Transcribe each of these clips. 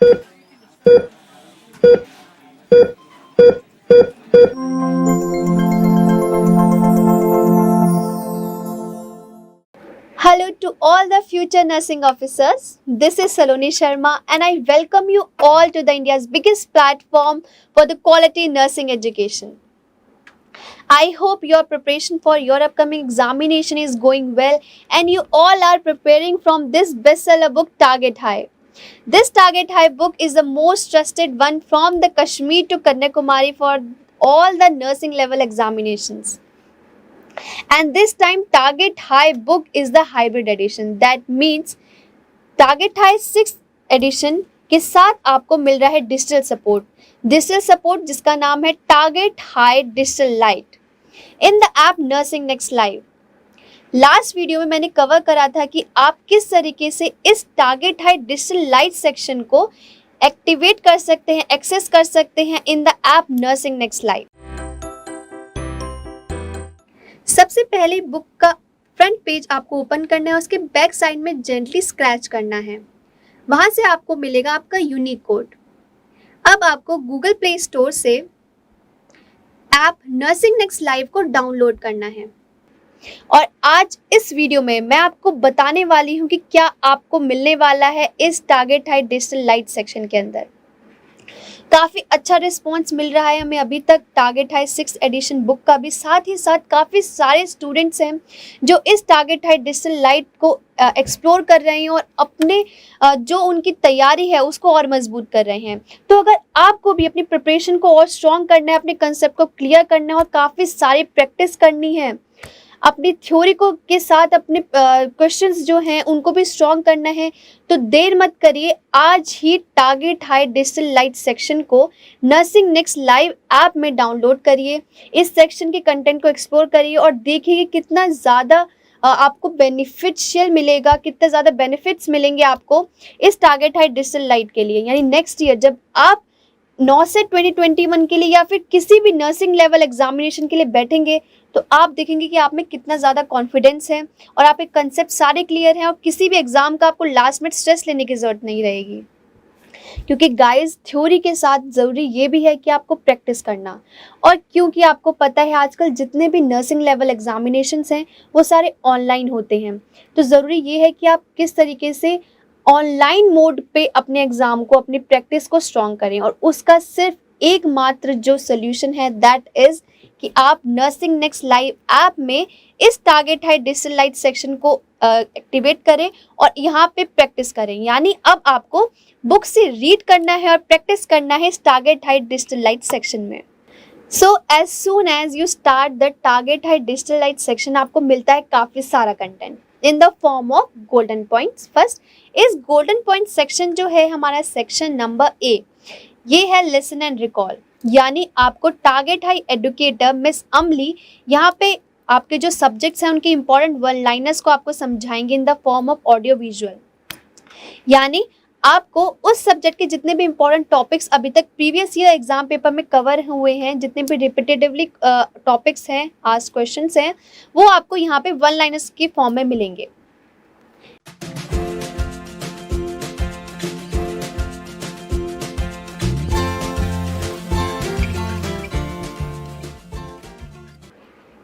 Hello to all the future nursing officers. This is Saloni Sharma and I welcome you all to the India's biggest platform for the quality nursing education. I hope your preparation for your upcoming examination is going well and you all are preparing from this bestseller book Target High. This Target High book is the most trusted one from the Kashmir to Kanyakumari for all the nursing level examinations. And this time Target High book is the hybrid edition. That means Target High 6th edition के साथ आपको मिल रहा है digital support जिसका नाम है target high digital light in the app nursing next live. Last video में मैंने कवर करा था कि आप किस तरीके से इस target high digital light section को एक्टिवेट कर सकते हैं, एक्सेस कर सकते हैं in the app nursing next live. सबसे पहले बुक का फ्रंट पेज आपको ओपन करना है, उसके बैक साइड में जेंटली स्क्रैच करना है। वहां से आपको मिलेगा आपका यूनिक कोड। अब आपको गूगल प्ले स्टोर से ऐप नर्सिंग नेक्स्ट लाइव को डाउनलोड करना है और आज इस वीडियो में मैं आपको बताने वाली हूं कि क्या आपको मिलने वाला है इस target high digital light section के अंदर। काफ़ी अच्छा रिस्पॉन्स मिल रहा है हमें अभी तक target high 6th addition book का भी, साथ ही साथ काफ़ी सारे स्टूडेंट्स हैं जो इस टारगेट हाई डिजिटल लाइट को एक्सप्लोर कर रहे हैं और अपने जो उनकी तैयारी है उसको और मजबूत कर रहे हैं। तो अगर आपको भी अपनी प्रिपरेशन को और स्ट्रॉन्ग करना है, अपने कंसेप्ट को क्लियर करना है और काफ़ी सारी प्रैक्टिस करनी है, अपनी थ्योरी को के साथ अपने क्वेश्चंस जो हैं उनको भी स्ट्रॉन्ग करना है, तो देर मत करिए, आज ही target high digital light section को नर्सिंग नेक्स्ट लाइव ऐप में डाउनलोड करिए। इस सेक्शन के कंटेंट को एक्सप्लोर करिए और देखिए कि कितना ज़्यादा आपको बेनिफिशियल मिलेगा, कितने ज़्यादा बेनिफिट्स मिलेंगे आपको इस टारगेट हाई डिजिटल लाइट के लिए। यानी नेक्स्ट ईयर जब आप 9 से 2021 के लिए या फिर किसी भी नर्सिंग लेवल एग्जामिनेशन के लिए बैठेंगे तो आप देखेंगे कि आप में कितना ज़्यादा कॉन्फिडेंस है और आपके कंसेप्ट सारे क्लियर हैं और किसी भी एग्ज़ाम का आपको लास्ट में स्ट्रेस लेने की ज़रूरत नहीं रहेगी। क्योंकि गाइस थ्योरी के साथ ज़रूरी ये भी है कि आपको प्रैक्टिस करना, और क्योंकि आपको पता है आजकल जितने भी नर्सिंग लेवल एग्जामिनेशंस हैं वो सारे ऑनलाइन होते हैं, तो ज़रूरी ये है कि आप किस तरीके से ऑनलाइन मोड पे अपने एग्ज़ाम को, अपनी प्रैक्टिस को स्ट्रॉन्ग करें। और उसका सिर्फ एकमात्र जो सोल्यूशन है दैट इज़ कि आप नर्सिंग नेक्स्ट लाइव ऐप में इस target high digital light section को एक्टिवेट करें और यहाँ पे प्रैक्टिस करें। यानी अब आपको बुक से रीड करना है और प्रैक्टिस करना है इस target high digital light section में। So as soon as you start the target high digital light section आपको मिलता है काफ़ी सारा content in the form of golden points. First इस गोल्डन पॉइंट सेक्शन जो है हमारा सेक्शन नंबर ए, ये है लिसन एंड रिकॉल। यानी आपको टारगेट हाई एडुकेटर मिस अमली यहाँ पे आपके जो सब्जेक्ट्स हैं उनके इंपॉर्टेंट वन लाइनर्स को आपको समझाएंगे इन the form of audio visual. यानी आपको उस सब्जेक्ट के जितने भी इंपॉर्टेंट टॉपिक्स अभी तक प्रीवियस ईयर एग्जाम पेपर में कवर हुए हैं, जितने भी रिपीटेटिवली टॉपिक्स हैं, आस्क्ड क्वेश्चंस हैं, वो आपको यहाँ पे वन लाइनर्स के फॉर्म में मिलेंगे।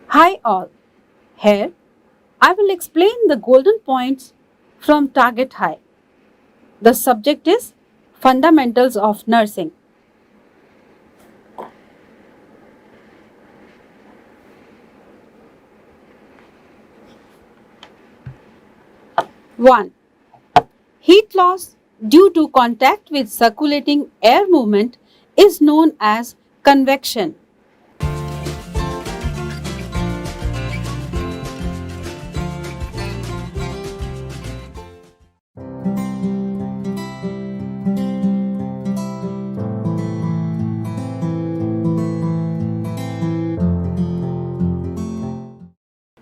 Hi all, here I will explain the golden points from Target High. The subject is Fundamentals of Nursing. One, heat loss due to contact with circulating air movement is known as convection.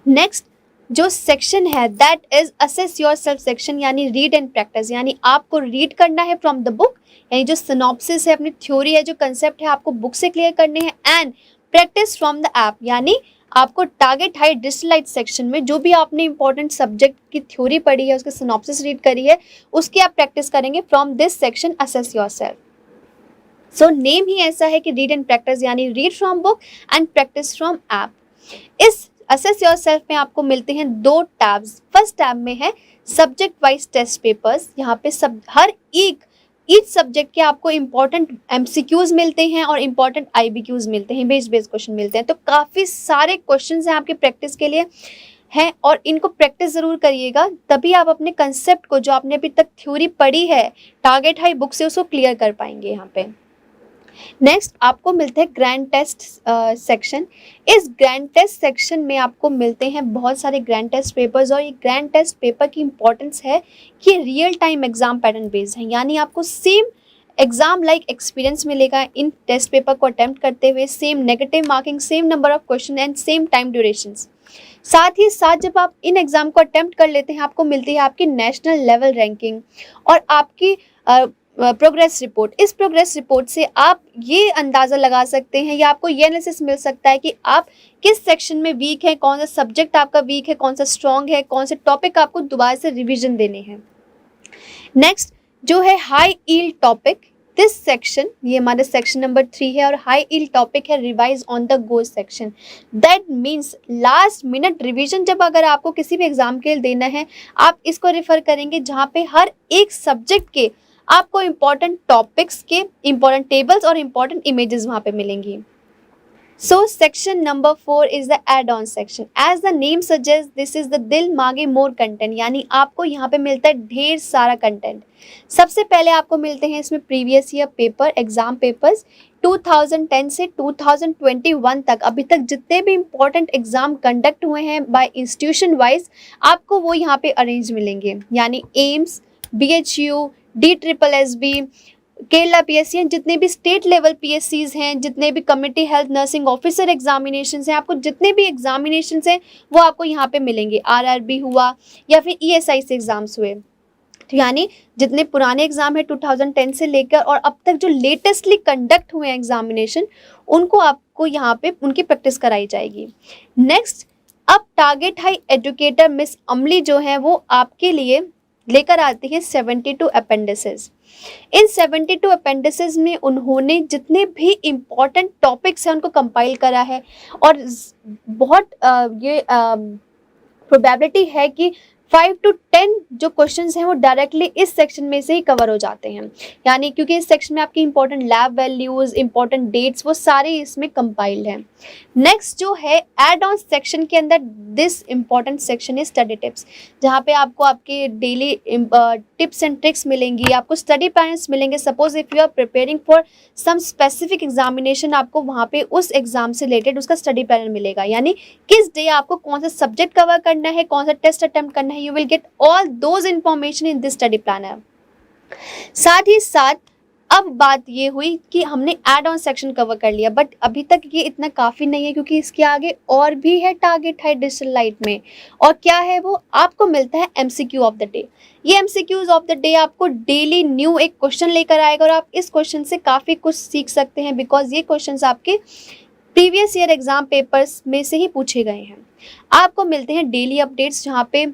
Next जो section है that is assess your self section, यानी read and practice. यानी आपको read करना है from the book, यानी जो synopsis है, अपनी थ्योरी है, जो कंसेप्ट है, आपको बुक से क्लियर करने हैं, and practice from the app. यानी आपको target high digital light section में जो भी आपने इंपॉर्टेंट सब्जेक्ट की थ्योरी पढ़ी है, उसके सिनॉप्सिस रीड करी है, उसकी आप प्रैक्टिस करेंगे from this section assess yourself. So name ही ऐसा है कि रीड एंड प्रैक्टिस, यानी read from book and practice from app. इस असेस योरसेल्फ में आपको मिलते हैं 2 टैब्स। फर्स्ट टैब में है सब्जेक्ट वाइज टेस्ट पेपर्स। यहाँ पे हर ईच सब्जेक्ट के आपको इंपॉर्टेंट एमसीक्यूज मिलते हैं और इंपॉर्टेंट आईबीक्यूज मिलते हैं, बेस्ड क्वेश्चन मिलते हैं। तो काफ़ी सारे क्वेश्चन हैं आपके प्रैक्टिस के लिए हैं, और इनको प्रैक्टिस ज़रूर करिएगा, तभी आप अपने कंसेप्ट को, जो आपने अभी तक थ्योरी पढ़ी है टारगेट हाई बुक से, उसको क्लियर कर पाएंगे यहाँ पे। नेक्स्ट आपको मिलता है ग्रैंड टेस्ट सेक्शन। इस ग्रैंड टेस्ट सेक्शन में आपको मिलते हैं बहुत सारे ग्रैंड टेस्ट पेपर्स, और ये ग्रैंड टेस्ट पेपर की इंपॉर्टेंस है कि real time exam pattern based है, यानी आपको सेम एग्जाम लाइक एक्सपीरियंस मिलेगा इन टेस्ट पेपर को अटेम्प्ट करते हुए। Same negative marking, same number of question and same time durations. साथ ही साथ जब आप इन एग्जाम को अटेम्प्ट कर लेते हैं, आपको मिलती है आपकी नेशनल लेवल रैंकिंग और आपकी प्रोग्रेस रिपोर्ट। इस प्रोग्रेस रिपोर्ट से आप ये अंदाज़ा लगा सकते हैं या आपको ये एनालिसिस मिल सकता है कि आप किस सेक्शन में वीक है, कौन सा सब्जेक्ट आपका वीक है, कौन सा स्ट्रॉन्ग है, कौन से टॉपिक आपको दोबारा से रिवीजन देने हैं। नेक्स्ट जो है high yield topic, this section, ये हमारा सेक्शन नंबर 3 है, और हाई ईल्ड टॉपिक है revise on the go section. That means last minute revision जब अगर आपको किसी भी एग्जाम के लिए देना है, आप इसको रेफर करेंगे जहाँ पे हर एक सब्जेक्ट के आपको इंपॉर्टेंट टॉपिक्स के इंपॉर्टेंट टेबल्स और इंपॉर्टेंट इमेजेस वहाँ पे मिलेंगी। So section number 4 is the add on section. As the name suggest, this is the दिल मांगे मोर कंटेंट, यानी आपको यहाँ पे मिलता है ढेर सारा कंटेंट। सबसे पहले आपको मिलते हैं इसमें previous year paper, exam papers 2010 से 2021 तक, अभी तक जितने भी इंपॉर्टेंट एग्जाम कंडक्ट हुए हैं बाय इंस्टीट्यूशन वाइज, आपको वो यहाँ पे अरेंज मिलेंगे, यानी AIIMS, BHU, DSSB, Kerala PSC, जितने भी स्टेट लेवल PSCs हैं, जितने भी community health nursing officer examination हैं, आपको जितने भी एग्जामिनेशन हैं वो आपको यहाँ पे मिलेंगे। RRB हुआ या फिर ESI से एग्जाम्स हुए, तो यानी जितने पुराने एग्जाम है 2010 से लेकर और अब तक जो लेटेस्टली कंडक्ट हुए हैं एग्जामिनेशन, उनको आपको यहाँ पे उनकी प्रैक्टिस कराई जाएगी। नेक्स्ट, अब टारगेट हाई एजुकेटर मिस अमली जो है वो आपके लिए लेकर आती है 72 अपेंडिसेस। इन 72 अपेंडिसेस में उन्होंने जितने भी इम्पॉर्टेंट टॉपिक्स हैं उनको कंपाइल करा है, और बहुत ये प्रोबेबिलिटी है कि 5 to 10 जो क्वेश्चंस हैं वो डायरेक्टली इस सेक्शन में से ही कवर हो जाते हैं, यानी क्योंकि इस सेक्शन में आपकी important lab values, important dates, वो सारे इसमें कंपाइल्ड हैं। नेक्स्ट जो है एड ऑन सेक्शन के अंदर, this important section is study tips, जहाँ पे आपको आपके डेली टिप्स एंड ट्रिक्स मिलेंगी, आपको स्टडी प्लान्स मिलेंगे। Suppose if you are preparing for some specific examination, आपको वहाँ पे उस एग्जाम से रिलेटेड उसका स्टडी प्लान मिलेगा, यानी किस डे आपको कौन सा सब्जेक्ट कवर करना है, कौन सा टेस्ट अटेम्प्ट करना है, you will get all those information in this study planner। साथ ही साथ अब बात ये हुई कि हमने एड ऑन सेक्शन कवर कर लिया, बट अभी तक ये इतना काफ़ी नहीं है, क्योंकि इसके आगे और भी है टारगेट हाई डिजिटल लाइट में। और क्या है वो, आपको मिलता है MCQ ऑफ द डे। ये MCQs ऑफ द डे आपको डेली न्यू एक क्वेश्चन लेकर आएगा, और आप इस क्वेश्चन से काफ़ी कुछ सीख सकते हैं, बिकॉज ये क्वेश्चन आपके प्रीवियस ईयर एग्जाम पेपर्स में से ही पूछे गए हैं। आपको मिलते हैं डेली अपडेट्स, जहाँ पे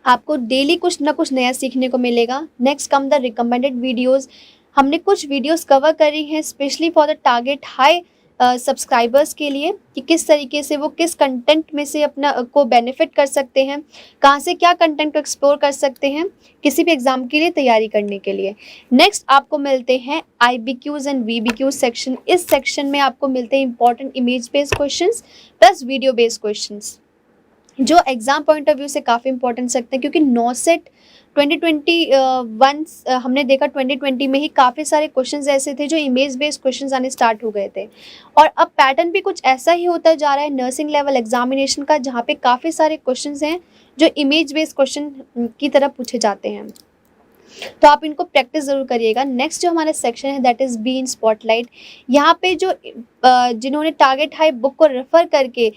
आपको डेली कुछ ना कुछ नया सीखने को मिलेगा। Next come the recommended videos. हमने कुछ वीडियोस कवर करी हैं specially for the target high subscribers के लिए, कि किस तरीके से वो किस कंटेंट में से अपना को बेनिफिट कर सकते हैं, कहाँ से क्या कंटेंट को एक्सप्लोर कर सकते हैं किसी भी एग्जाम के लिए तैयारी करने के लिए। नेक्स्ट आपको मिलते हैं IBQs एंड VBQs सेक्शन। इस सेक्शन में आपको मिलते हैं important image based questions plus video based questions, जो एग्ज़ाम पॉइंट ऑफ व्यू से काफ़ी इंपॉर्टेंस रखते हैं, क्योंकि नॉसेट 2021 हमने देखा 2020 में ही काफ़ी सारे क्वेश्चंस ऐसे थे जो इमेज बेस्ड क्वेश्चंस आने स्टार्ट हो गए थे, और अब पैटर्न भी कुछ ऐसा ही होता जा रहा है नर्सिंग लेवल एग्जामिनेशन का, जहाँ पे काफ़ी सारे क्वेश्चंस हैं जो इमेज बेस्ड क्वेश्चन की तरह पूछे जाते हैं। तो आप इनको प्रैक्टिस ज़रूर करिएगा। नेक्स्ट जो हमारा सेक्शन है that is be in spotlight. यहाँ पे जो जिन्होंने टारगेट हाई बुक को रेफ़र करके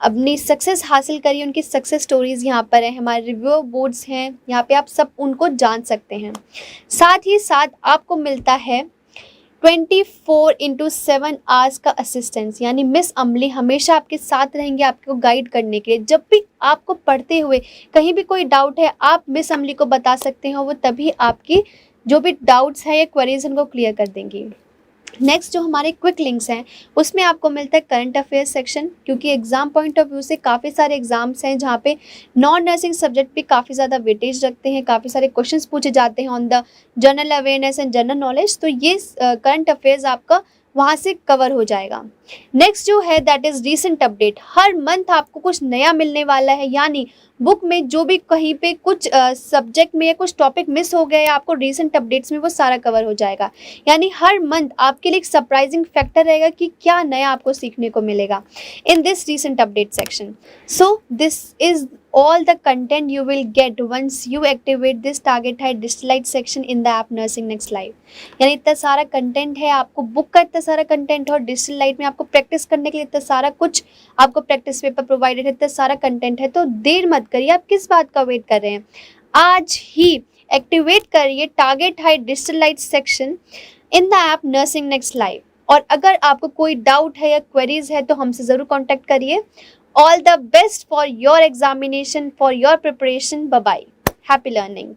अपनी सक्सेस हासिल करी, उनकी सक्सेस स्टोरीज़ यहाँ पर है, हमारे रिव्यू बोर्ड्स हैं, यहाँ पे आप सब उनको जान सकते हैं। साथ ही साथ आपको मिलता है 24/7 आवर्स का असिस्टेंस, यानी मिस अमली हमेशा आपके साथ रहेंगे आपको गाइड करने के लिए। जब भी आपको पढ़ते हुए कहीं भी कोई डाउट है, आप मिस अमली को बता सकते हो, वो तभी आपकी जो भी डाउट्स हैं या क्वेरीज उनको क्लियर कर देंगी। नेक्स्ट जो हमारे क्विक लिंक्स हैं उसमें आपको मिलता है करंट अफेयर्स सेक्शन, क्योंकि एग्जाम पॉइंट ऑफ व्यू से काफ़ी सारे एग्जाम्स हैं जहाँ पे नॉन नर्सिंग सब्जेक्ट भी काफ़ी ज़्यादा वेटेज रखते हैं, काफ़ी सारे क्वेश्चंस पूछे जाते हैं on the general awareness and general knowledge, तो ये करंट अफेयर्स आपका वहाँ से कवर हो जाएगा। नेक्स्ट जो है that is recent update. Her month आपको कुछ नया मिलने वाला है, यानी बुक में जो भी कहीं पे कुछ सब्जेक्ट में या कुछ टॉपिक मिस हो गया है, आपको रीसेंट अपडेट्स में वो सारा कवर हो जाएगा। यानी हर मंथ आपके लिए एक सरप्राइजिंग फैक्टर रहेगा कि क्या नया आपको सीखने को मिलेगा in this recent update section. So this is all the content you will get once you activate this target high digitalized section in the app nursing next live। यानी इतना सारा कंटेंट है, आपको बुक का इतना सारा कंटेंट है और डिजिटल लाइट में आपको प्रैक्टिस करने के लिए इतना सारा कुछ आपको प्रैक्टिस पेपर प्रोवाइडेड है, इतना सारा कंटेंट है। तो देर मत करिए, आप किस बात का वेट कर रहे हैं, आज ही एक्टिवेट करिए target high digital light section in the app nursing next live. और अगर आपको कोई डाउट है या क्वेरीज है तो हमसे ज़रूर कॉन्टैक्ट करिए। All the best for your examination, for your preparation. Bye bye. Happy learning.